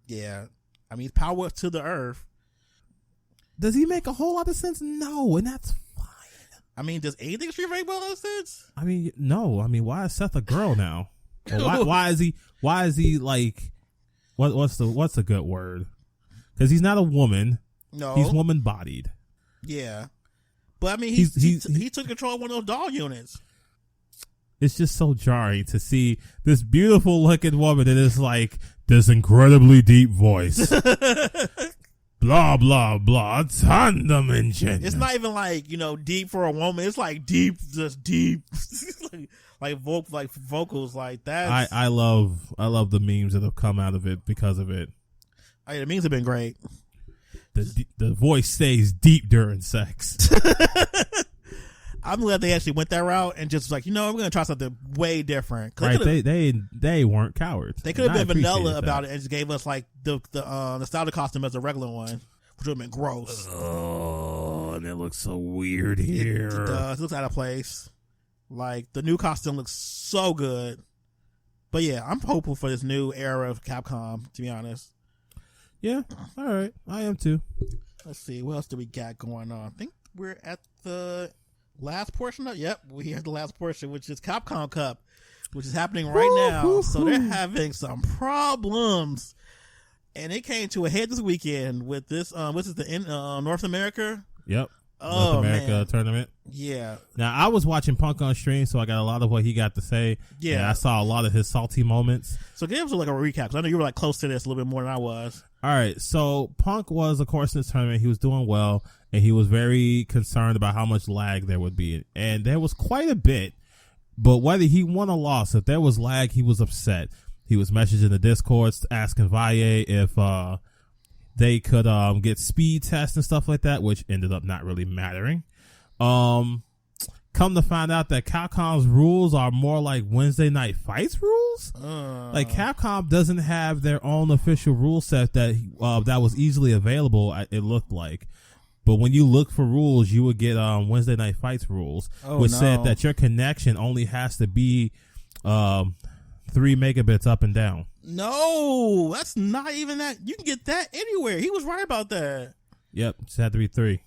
Yeah, I mean, power to the earth. Does he make a whole lot of sense? No, and that's fine. I mean, does anything Street Fighter make a lot of sense? I mean, no. I mean, why is Seth a girl now? Or why is he like? What's the good word? Because he's not a woman. No, he's woman bodied. Yeah, but I mean, he took control of one of those doll units. It's just so jarring to see this beautiful looking woman that is like this incredibly deep voice. Blah blah blah. Ton dimension. It's not even like deep for a woman. It's like deep, just deep, like vocals like that. I love the memes that have come out of it because of it. Oh, yeah, the memes have been great. The voice stays deep during sex. I'm glad they actually went that route and just like, we're going to try something way different. Right, they weren't cowards. They could have been vanilla about it and just gave us like the nostalgia costume as a regular one, which would have been gross. Oh, and it looks so weird here. It does. It looks out of place. Like the new costume looks so good. But yeah, I'm hopeful for this new era of Capcom, to be honest. Yeah, all right. I am too. Let's see. What else do we got going on? I think we're at the last portion of we are the last portion, which is Capcom Cup, which is happening right now. So they're having some problems, and it came to a head this weekend with this. This is the North America. Yep. North America tournament. Yeah. Now I was watching Punk on stream, so I got a lot of what he got to say. Yeah. And I saw a lot of his salty moments. So give us like a recap, because I know you were like close to this a little bit more than I was. All right. So Punk was, of course, in this tournament. He was doing well, and he was very concerned about how much lag there would be, and there was quite a bit. But whether he won or lost, if there was lag, he was upset. He was messaging the Discords asking Valle if they could get speed tests and stuff like that, which ended up not really mattering. Come to find out that Capcom's rules are more like Wednesday Night Fights rules. Like Capcom doesn't have their own official rule set that was easily available. It looked like, but when you look for rules, you would get Wednesday Night Fights rules, which said that your connection only has to be 3 megabits up and down. No, that's not even that. You can get that anywhere. He was right about that. Yep, just had to be 3,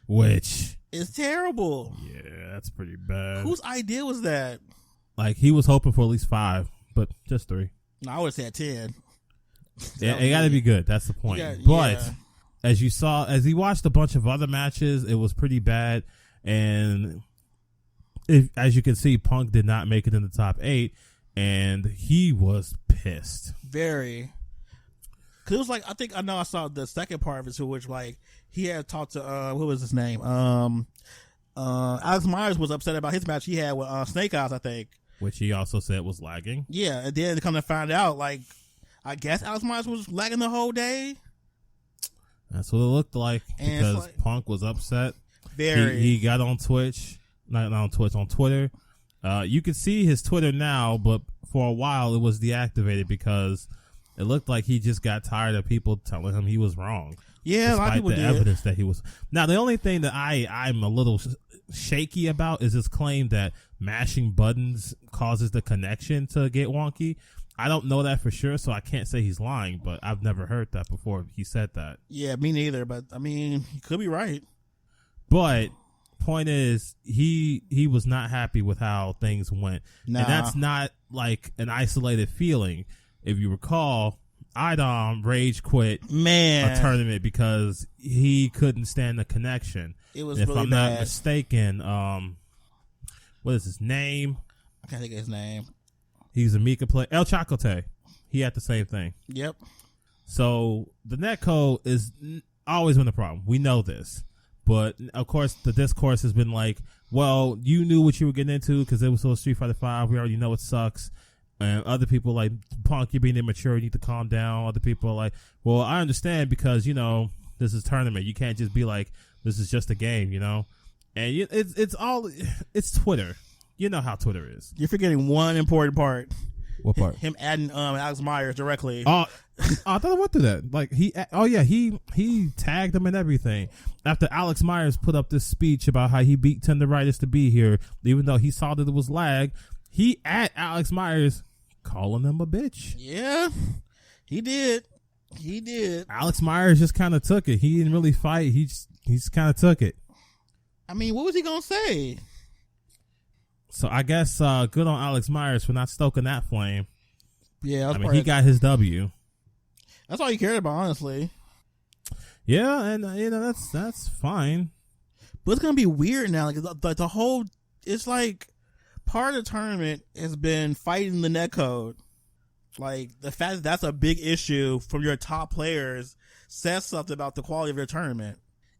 which is terrible. Yeah, that's pretty bad. Whose idea was that? Like, he was hoping for at least 5, but just 3. No, I would have said 10. Yeah, it got to be good. That's the point. But as he watched a bunch of other matches, it was pretty bad. And as you can see, Punk did not make it in the top 8. And he was pissed. Very. Cause it was like, I saw the second part of it too, which like he had talked to what was his name? Alex Myers was upset about his match he had with Snake Eyes, I think. Which he also said was lagging. Yeah, and then to come to find out, like, I guess Alex Myers was lagging the whole day. That's what it looked like. And because Punk was upset. Very. He got on Twitch. Not on Twitch, on Twitter. You could see his Twitter now, but for a while it was deactivated because it looked like he just got tired of people telling him he was wrong. Yeah, a lot of people did. Evidence that he was. Now, the only thing that I'm a little shaky about is his claim that mashing buttons causes the connection to get wonky. I don't know that for sure, so I can't say he's lying, but I've never heard that before. He said that. Yeah, me neither, but I mean, he could be right. But point is, he was not happy with how things went. Nah. And that's not like an isolated feeling. If you recall, Idom rage quit a tournament because he couldn't stand the connection. It was if really I'm bad. Not mistaken, what is his name? I can't think of his name. He's a Mika player. El Chacote. He had the same thing. Yep. So the netcode is always been a problem. We know this. But of course, the discourse has been like, well, you knew what you were getting into because it was so Street Fighter V. We already know it sucks. And other people like, Punk, you're being immature. You need to calm down. Other people are like, well, I understand because, you know, this is tournament. You can't just be like, this is just a game, you know? And it's Twitter. You know how Twitter is. You're forgetting one important part. What part? Him adding Alex Myers directly. I thought I went through that. Like he tagged him and everything. After Alex Myers put up this speech about how he beat Tenderitis to be here, even though he saw that it was lag, he at Alex Myers calling him a bitch. Yeah, he did. Alex Myers just kind of took it. He didn't really fight. He just kind of took it. I mean, what was he gonna say? So I guess good on Alex Myers for not stoking that flame. Yeah, I mean, he got his W. That's all he cared about, honestly. Yeah, and you know that's fine. But it's gonna be weird now. Like the whole, it's like part of the tournament has been fighting the netcode. Like the fact that that's a big issue from your top players says something about the quality of your tournament.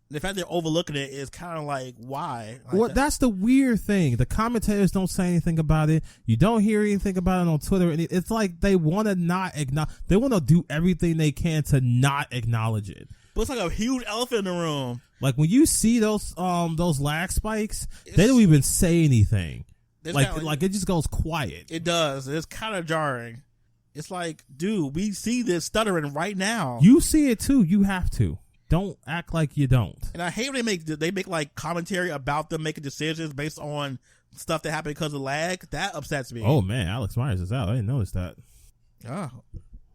The fact they're overlooking it is kind of like, why? Like, well, that's the weird thing. The commentators don't say anything about it. You don't hear anything about it on Twitter. And it's like they want to not acknowledge. They want to do everything they can to not acknowledge it. But it's like a huge elephant in the room. Like when you see those lag spikes, they don't even say anything. Like it just goes quiet. It does. It's kind of jarring. It's like, dude, we see this stuttering right now. You see it too. You have to. Don't act like you don't. And I hate when they make like commentary about them making decisions based on stuff that happened because of lag. That upsets me. Oh man, Alex Myers is out. I didn't notice that. Oh.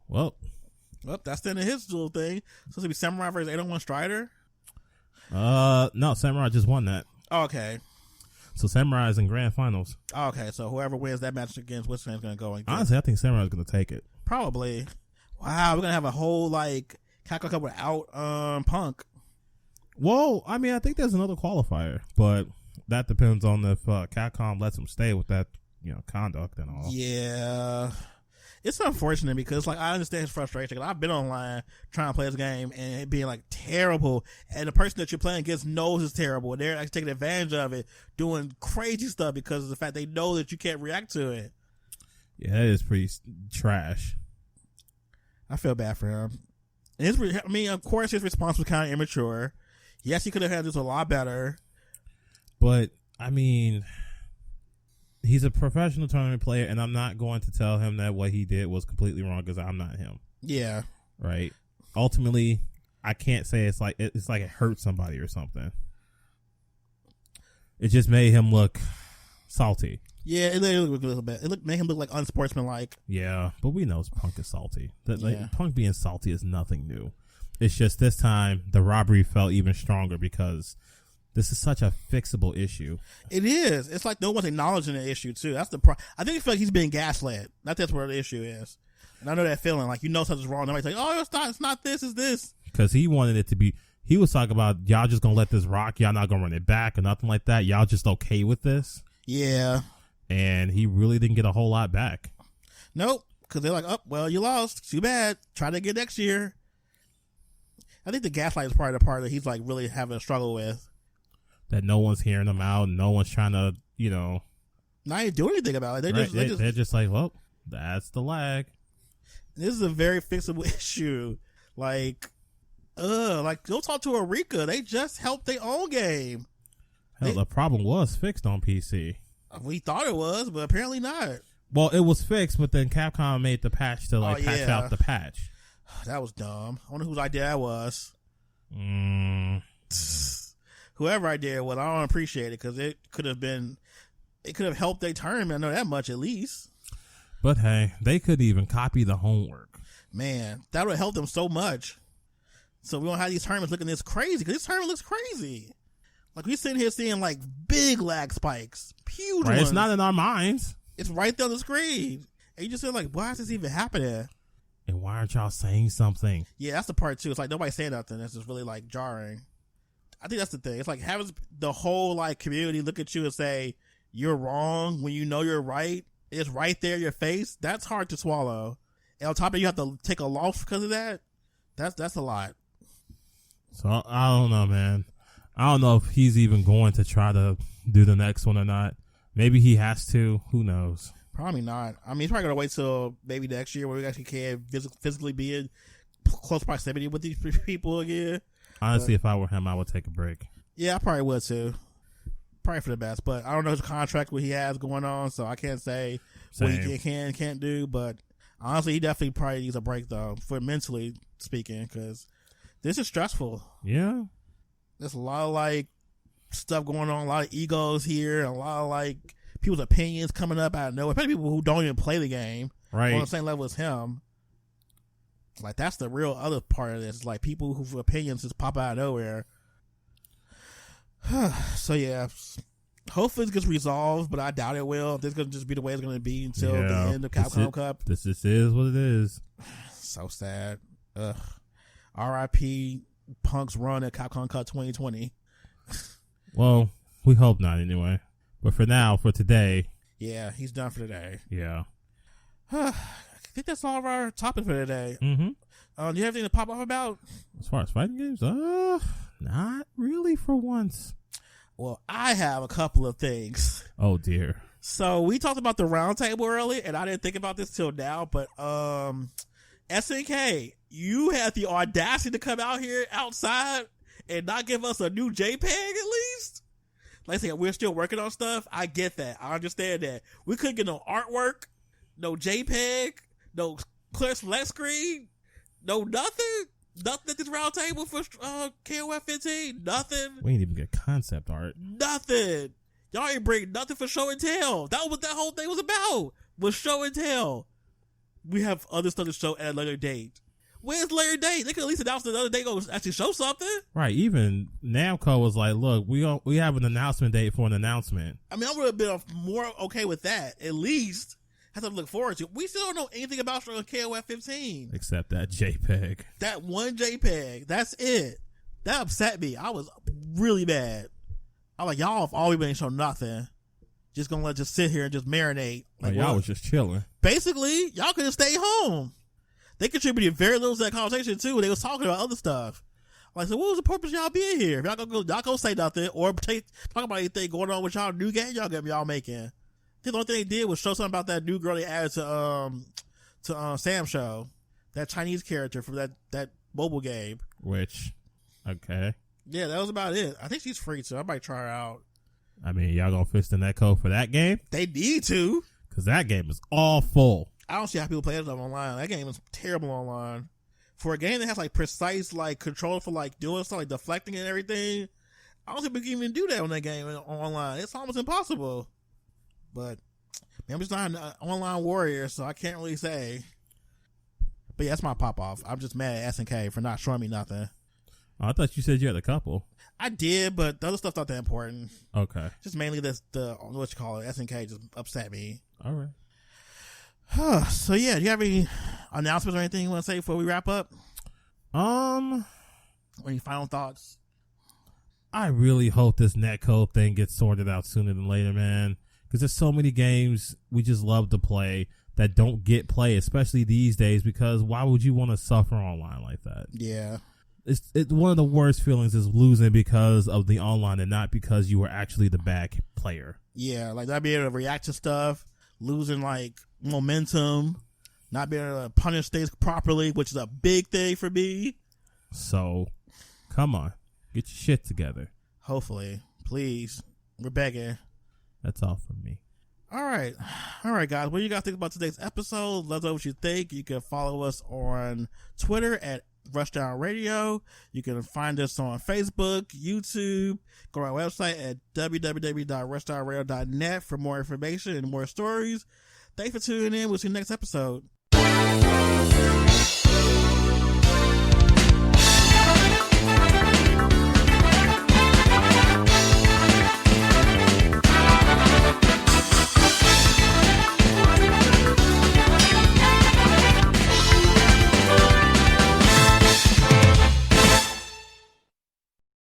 Well, that's the end of his little thing. Supposed to be Samurai versus 801 Strider? No, Samurai just won that. Oh, okay. So Samurai is in grand finals. Oh, okay, so whoever wins that match against which fan's gonna go? Honestly, I think Samurai is gonna take it. Probably. Wow, we're gonna have a whole like Capcom Cup without Punk. Well, I mean, I think there's another qualifier, but that depends on if Capcom lets him stay with that, you know, conduct and all. Yeah, it's unfortunate because like I understand his frustration. I've been online trying to play this game and it being like terrible, and the person that you're playing against knows it's terrible, and they're actually taking advantage of it, doing crazy stuff because of the fact they know that you can't react to it. Yeah, that is pretty trash. I feel bad for him. Of course, his response was kind of immature. Yes, he could have handled this a lot better. But, I mean, he's a professional tournament player, and I'm not going to tell him that what he did was completely wrong because I'm not him. Yeah. Right? Ultimately, I can't say it's like it hurt somebody or something. It just made him look salty. Yeah, it looked a little bit. It made him look like unsportsmanlike. Yeah, but we know Punk is salty. Punk being salty is nothing new. It's just this time the robbery felt even stronger because this is such a fixable issue. It is. It's like no one's acknowledging the issue too. That's the problem. I think it feels like he's being gaslit. That's where the issue is. And I know that feeling. Like, you know something's wrong. Nobody's like, oh, it's not this, it's this. Because he wanted it to be. He was talking about y'all just gonna let this rock. Y'all not gonna run it back or nothing like that. Y'all just okay with this. Yeah. And he really didn't get a whole lot back. Nope. Because they're like, oh, well, you lost. Too bad. Try to get next year. I think the gaslight is probably the part that he's like really having a struggle with. That no one's hearing him out. No one's trying to, you know. Not even do anything about it. They're just like, well, that's the lag. This is a very fixable issue. Like go talk to Eureka. They just helped their own game. Hell, the problem was fixed on PC. We thought it was, but apparently not. Well, it was fixed, but then Capcom made the patch to patch out the patch. That was dumb. I wonder whose idea that was. Whoever idea it was, I don't appreciate it because it could have helped their tournament. I know that much at least. But hey, they could even copy the homework. Man, that would have helped them so much. So we don't have these tournaments looking this crazy because this tournament looks crazy. Like, we sitting here seeing like big lag spikes, huge ones. It's not in our minds. It's right there on the screen, and you just feel like, why is this even happening? And why aren't y'all saying something? Yeah, that's the part too. It's like nobody saying nothing. That's just really like jarring. I think that's the thing. It's like having the whole like community look at you and say you're wrong when you know you're right. It's right there in your face. That's hard to swallow. And on top of it, you have to take a loss because of that. That's a lot. So I don't know, man. I don't know if he's even going to try to do the next one or not. Maybe he has to. Who knows? Probably not. I mean, he's probably going to wait till maybe next year when we actually can physically be in close proximity with these people again. Honestly, if I were him, I would take a break. Yeah, I probably would too. Probably for the best. But I don't know his contract, what he has going on, so I can't say what he can and can't do. But honestly, he definitely probably needs a break, though, for mentally speaking, because this is stressful. Yeah. There's a lot of, like, stuff going on, a lot of egos here, a lot of, like, people's opinions coming up out of nowhere, especially people who don't even play the game on the same level as him. Like, that's the real other part of this. Like, people whose opinions just pop out of nowhere. So, yeah. Hopefully it gets resolved, but I doubt it will. This is going to just be the way it's going to be until the end of Capcom Cup. This is what it is. So sad. Ugh. R.I.P. Punk's run at Capcom Cup 2020. Well, we hope not anyway. But for now, for today. Yeah, he's done for today. Yeah. I think that's all of our topic for today. Mm-hmm. Do you have anything to pop off about? As far as fighting games? Not really for once. Well, I have a couple of things. Oh, dear. So, we talked about the roundtable earlier, and I didn't think about this till now, but SNK, you had the audacity to come out here outside and not give us a new JPEG at least? Like I said, we're still working on stuff. I get that. I understand that. We couldn't get no artwork, no JPEG, no clear select screen, no nothing. Nothing at this roundtable for KOF 15. Nothing. We ain't even get concept art. Nothing. Y'all ain't bring nothing for show and tell. That was what that whole thing was about. Was show and tell. We have other stuff to show at a later date. Where's later date? They could at least announce another day go actually show something. Right. Even Namco was like, look, we have an announcement date for an announcement. I mean, I would have been more okay with that. At least have something to look forward to. We still don't know anything about KOF 15. Except that JPEG. That one JPEG. That's it. That upset me. I was really mad. I'm like, y'all have always been show nothing. Just gonna just sit here and just marinate. Like, y'all was just chilling. Basically, y'all could have stayed home. They contributed very little to that conversation too. They was talking about other stuff. Like, so what was the purpose of y'all being here? If y'all gonna say nothing or talk about anything going on with y'all new game y'all making. The only thing they did was show something about that new girl they added to Sam Show, that Chinese character from that mobile game. Which, okay, yeah, that was about it. I think she's free too. I might try her out. I mean, y'all gonna fix the netcode for that game? They need to, because that game is awful. I don't see how people play it online. That game is terrible online. For a game that has like precise like control for like doing stuff like deflecting and everything, I don't think we can even do that on that game online. It's almost impossible. But I'm just not an online warrior, so I can't really say. But yeah, that's my pop off. I'm just mad at SNK for not showing me nothing. Oh, I thought you said you had a couple. I did, but the other stuff's not that important. Okay. Just mainly the what you call it, SNK just upset me. All right. So yeah, do you have any announcements or anything you want to say before we wrap up? Any final thoughts? I really hope this netcode thing gets sorted out sooner than later, man. Because there's so many games we just love to play that don't get play, especially these days, because why would you want to suffer online like that? Yeah. It's one of the worst feelings is losing because of the online and not because you were actually the bad player. Yeah, like not being able to react to stuff, losing like momentum, not being able to punish things properly, which is a big thing for me. So, come on. Get your shit together. Hopefully. Please. We're begging. That's all from me. All right, guys. What do you guys think about today's episode? Let us know what you think. You can follow us on Twitter at Rushdown Radio. You can find us on Facebook, YouTube. Go to our website at www.rushdownradio.net for more information and more stories. Thanks for tuning in. We'll see you next episode.